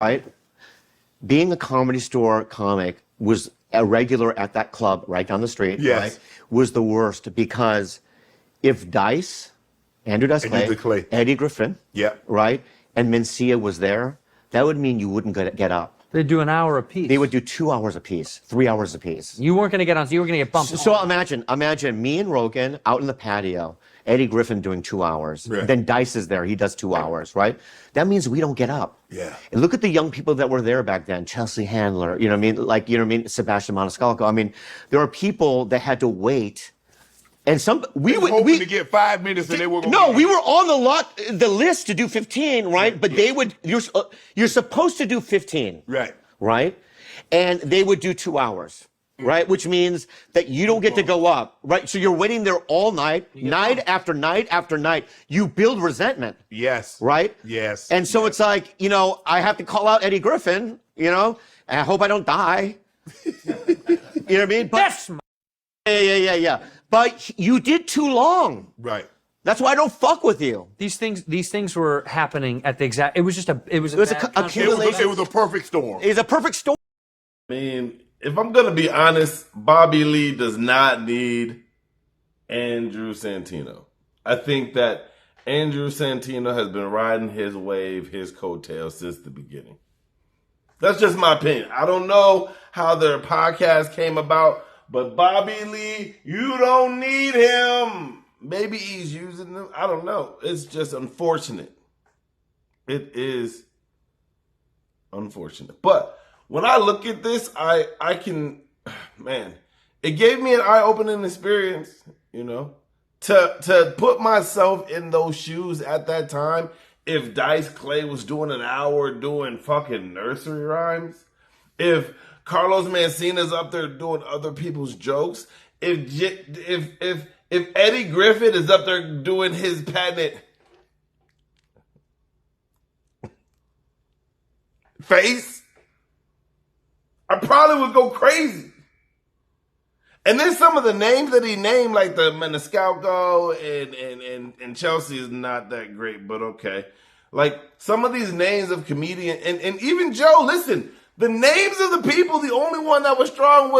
right? Being a Comedy Store comic was a regular at that club right down the street, right? Was the worst because if Andrew Dice Clay, Eddie Griffin, right, and Menceina was there, that would mean you wouldn't get up. They'd do an hour apiece. They would do 2 hours apiece, 3 hours apiece. You weren't going to get on, so you were going to get bumped. So imagine me and Rogan out in the patio, Eddie Griffin doing 2 hours. Right. Then Dice is there, he does 2 hours, right? That means we don't get up. Yeah. And look at the young people that were there back then, Chelsea Handler, you know what I mean? Sebastian Maniscalco. I mean, there are people that had to wait. And we hoping to get 5 minutes, and they were we were on the list to do 15, right? But they would you're supposed to do 15, right? And they would do 2 hours, right? Which means that you don't get to go up, right? So you're waiting there all night, night after night after night. You build resentment, right? Yes. And so it's like, I have to call out Eddie Griffin, and I hope I don't die. You know what I mean? But, yeah. But you did too long. Right. That's why I don't fuck with you. These things were happening at the exact. It was just a. It was a accumulation. It was a perfect storm. It was a perfect storm. I mean, if I'm gonna be honest, Bobby Lee does not need Andrew Santino. I think that Andrew Santino has been riding his wave, his coattails since the beginning. That's just my opinion. I don't know how their podcast came about. But Bobby Lee, you don't need him. Maybe he's using them. I don't know. It's just unfortunate. It is unfortunate. But when I look at this, I can, man, it gave me an eye-opening experience, to put myself in those shoes at that time. If Dice Clay was doing an hour doing fucking nursery rhymes, if Carlos Menceina's up there doing other people's jokes, if Eddie Griffin is up there doing his patented face, I probably would go crazy. And then some of the names that he named, like the Maniscalco and Chelsea is not that great, but okay. Like some of these names of comedians, and even Joe, listen, the names of the people, the only one that was strong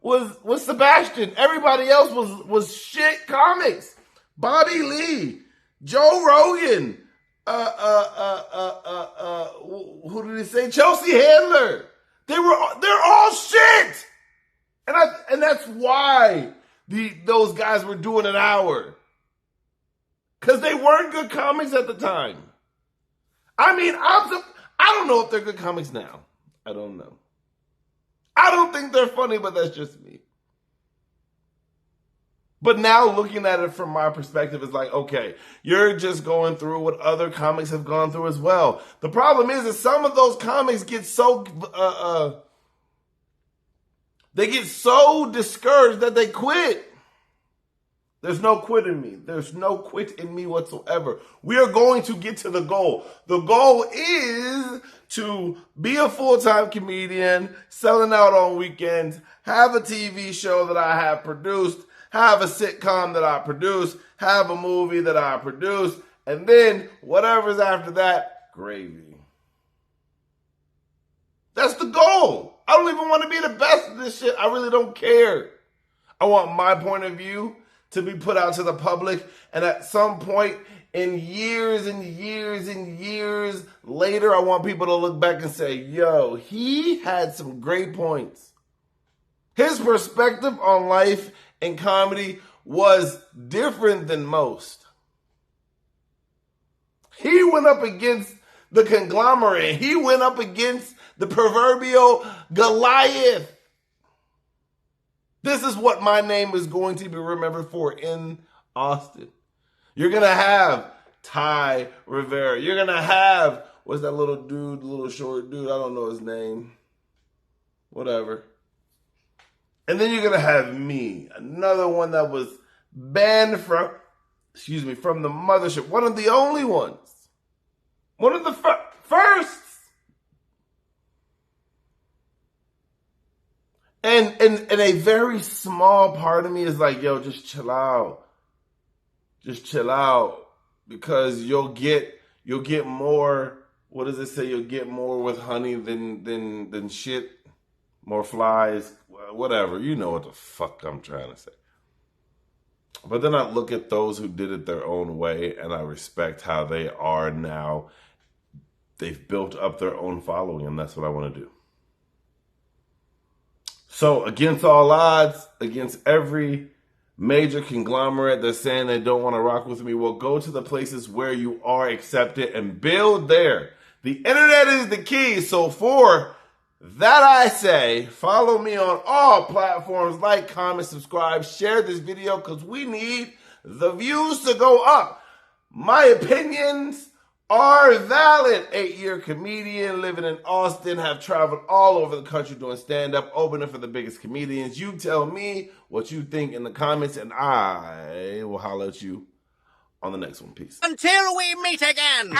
was Sebastian. Everybody else was shit comics. Bobby Lee, Joe Rogan, who did he say? Chelsea Handler. They're all shit. And that's why those guys were doing an hour. Because they weren't good comics at the time. I mean, I don't know if they're good comics now. I don't know. I don't think they're funny, but that's just me. But now looking at it from my perspective, it's like, okay, you're just going through what other comics have gone through as well. The problem is that some of those comics get so discouraged that they quit. There's no quit in me. There's no quit in me whatsoever. We are going to get to the goal. The goal is to be a full-time comedian, selling out on weekends, have a TV show that I have produced, have a sitcom that I produce, have a movie that I produce, and then whatever's after that, gravy. That's the goal. I don't even want to be the best at this shit. I really don't care. I want my point of view to be put out to the public, and at some point in years and years and years later, I want people to look back and say, yo, he had some great points. His perspective on life and comedy was different than most. He went up against the conglomerate. He went up against the proverbial Goliath. This is what my name is going to be remembered for in Austin. You're going to have Ty Rivera. You're going to have, what's that little dude, little short dude? I don't know his name. Whatever. And then you're going to have me, another one that was banned from the Mothership. One of the only ones. One of the first. And a very small part of me is like, yo, just chill out. Just chill out. Because you'll get more what does it say? You'll get more with honey than shit. More flies, whatever. You know what the fuck I'm trying to say. But then I look at those who did it their own way, and I respect how they are now. They've built up their own following, and that's what I want to do. So against all odds, against every major conglomerate that's saying they don't want to rock with me, well, go to the places where you are accepted and build there. The internet is the key. So for that I say, follow me on all platforms, like, comment, subscribe, share this video, because we need the views to go up. My opinions are valid. 8-year comedian living in Austin, have traveled all over the country doing stand-up, opening for the biggest comedians. You tell me what you think in the comments, and I will holler at you on the next one. Peace. Until we meet again.